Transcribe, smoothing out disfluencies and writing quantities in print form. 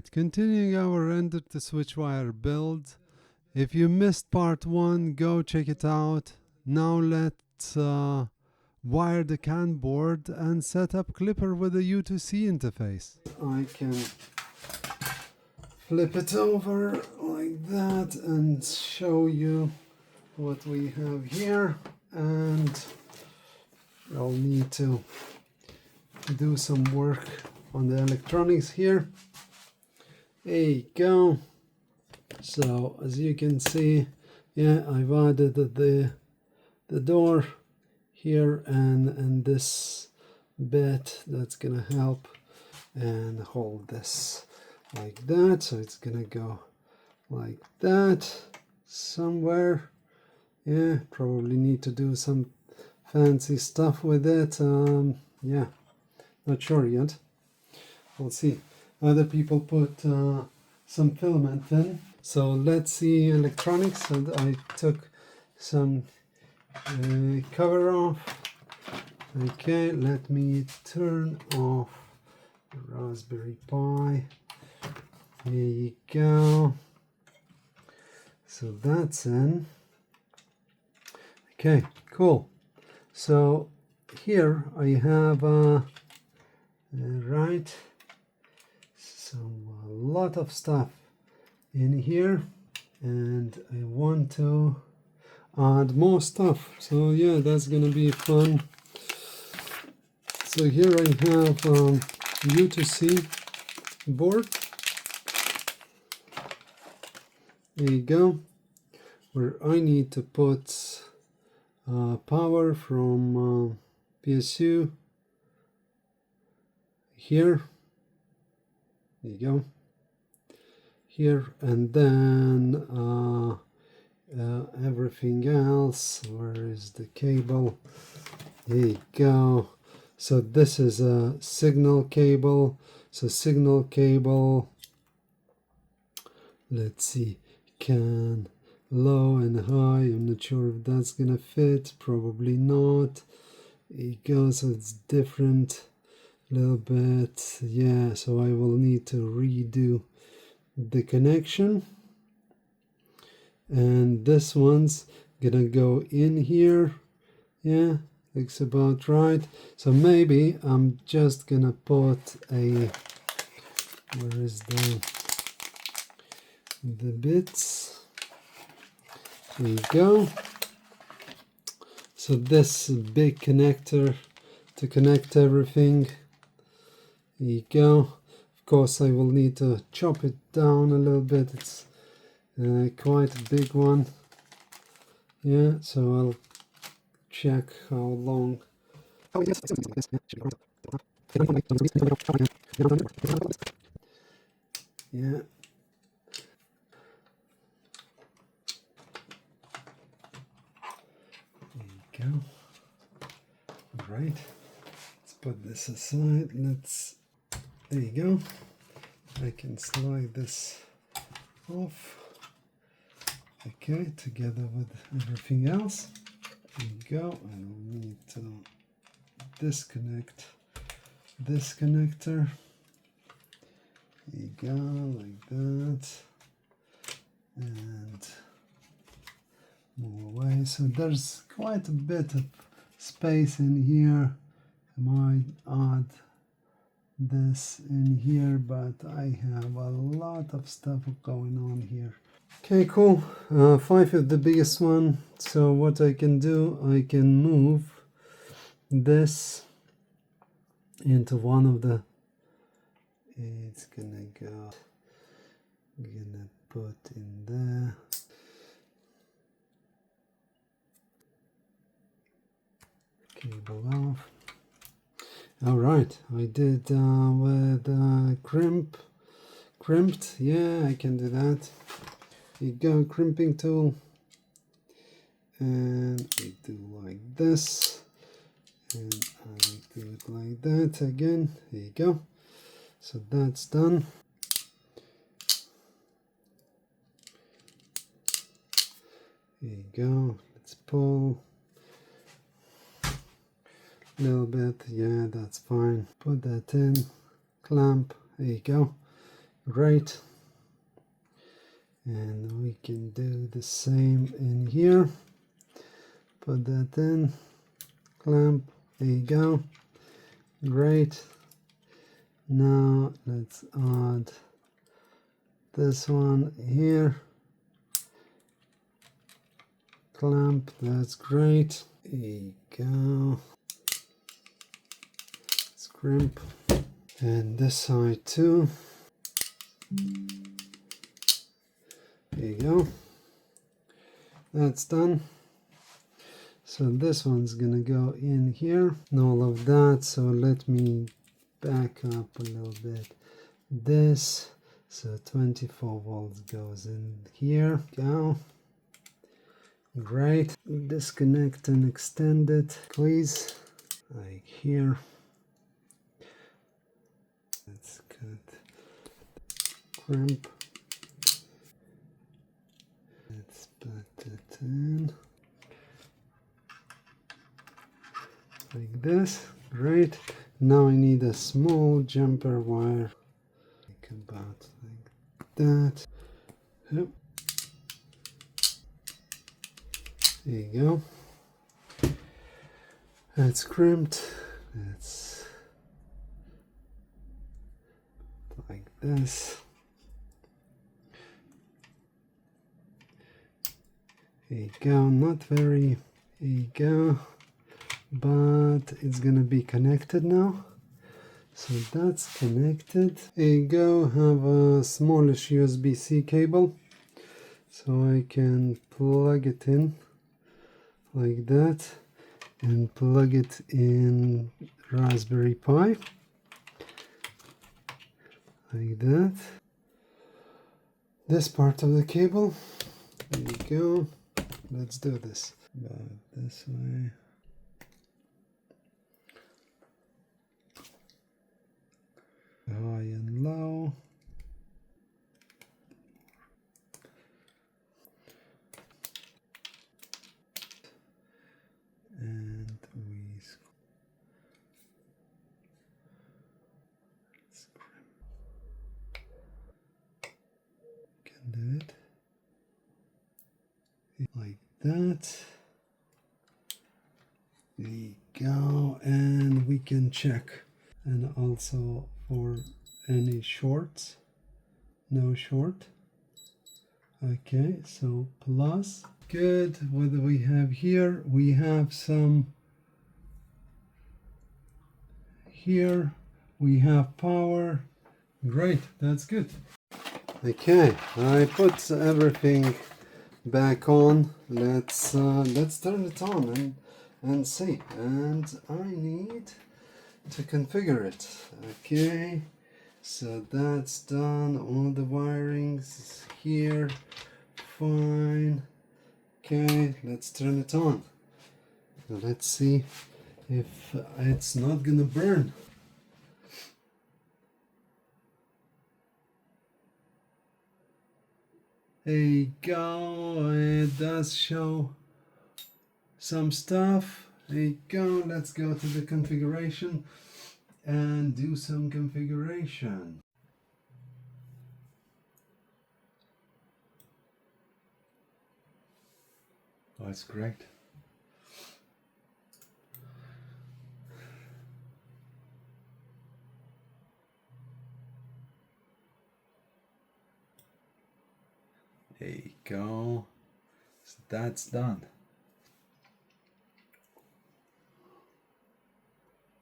Alright, continuing our render to switchwire build. If you missed part 1, go check it out. Now let's wire the CAN board and set up Klipper with a U2C interface. I can flip it over like that and show you what we have here, and I'll need to do some work on the electronics here. There you go. So as you can see, yeah, I've added the door here and this bit that's gonna help and hold this like that. So it's gonna go like that somewhere. Yeah, probably need to do some fancy stuff with it. Yeah, not sure yet. We'll see. Other people put some filament in. So let's see electronics. And I took some cover off. Okay, let me turn off the Raspberry Pi. There you go. So that's in. Okay, cool. So here I have right, so a lot of stuff in here, and I want to add more stuff. So yeah, that's gonna be fun. So here I have U2C board. There you go, where I need to put power from PSU here. There you go. Here, and then everything else. Where is the cable? There you go. So this is a signal cable. So signal cable, let's see, can low and high. I'm not sure if that's gonna fit, probably not. There you go. So it's different a little bit. Yeah, so I will need to redo the connection, and this one's gonna go in here. Yeah, looks about right. So maybe I'm just gonna put a, where is the bits? There you go. So this big connector to connect everything. There you go. Of course I will need to chop it down a little bit. It's quite a big one. Yeah, so I'll check how long. Oh yes, yeah. There you go. All right. Let's put this aside. There you go. I can slide this off. Okay, together with everything else. There you go. I will need to disconnect this connector. There you go, like that. And move away. So there's quite a bit of space in here. I might add this in here, but I have a lot of stuff going on here. Okay, cool. 5 is the biggest one. So what I can do, I can move this into one of the, it's gonna go, gonna put in there. Cable off. All right, I did with crimped. Yeah, I can do that. You go, crimping tool, and we do like this, and I do it like that again. There you go. So that's done. There you go. Let's pull. Little bit, yeah, that's fine. Put that in, clamp, there you go. Great. And we can do the same in here. Put that in, clamp, there you go. Great. Now let's add this one here. Clamp, that's great. There you go. Scrimp. And this side too. There you go. That's done. So this one's gonna go in here and all of that. So let me back up a little bit. This, so 24 volts goes in here. Go. Great. Disconnect and extend it, please. Like here. Let's cut. Crimp. Let's put it in. Like this. Great. Now I need a small jumper wire. Like about like that. Yep. There you go. That's crimped. That's like this. There you go. Not very. There you go. But it's gonna be connected now. So that's connected. There you go. Have a smallish USB-C cable. So I can plug it in like that and plug it in Raspberry Pi like that. This part of the cable, there you go. Let's do this about this way. High and low. And we can do it like that. There you go, and we can check, and also for any shorts, no short. Okay, so plus. Good. What do we have here? We have some here. We have power. Great, that's good. Okay, I put everything back on. Let's turn it on and see. And I need to configure it. Okay, so that's done. All the wirings here. Fine. Okay, let's turn it on. Let's see if it's not gonna burn. There you go, it does show some stuff. There you go, let's go to the configuration and do some configuration. Oh, that's great. There you go. So that's done.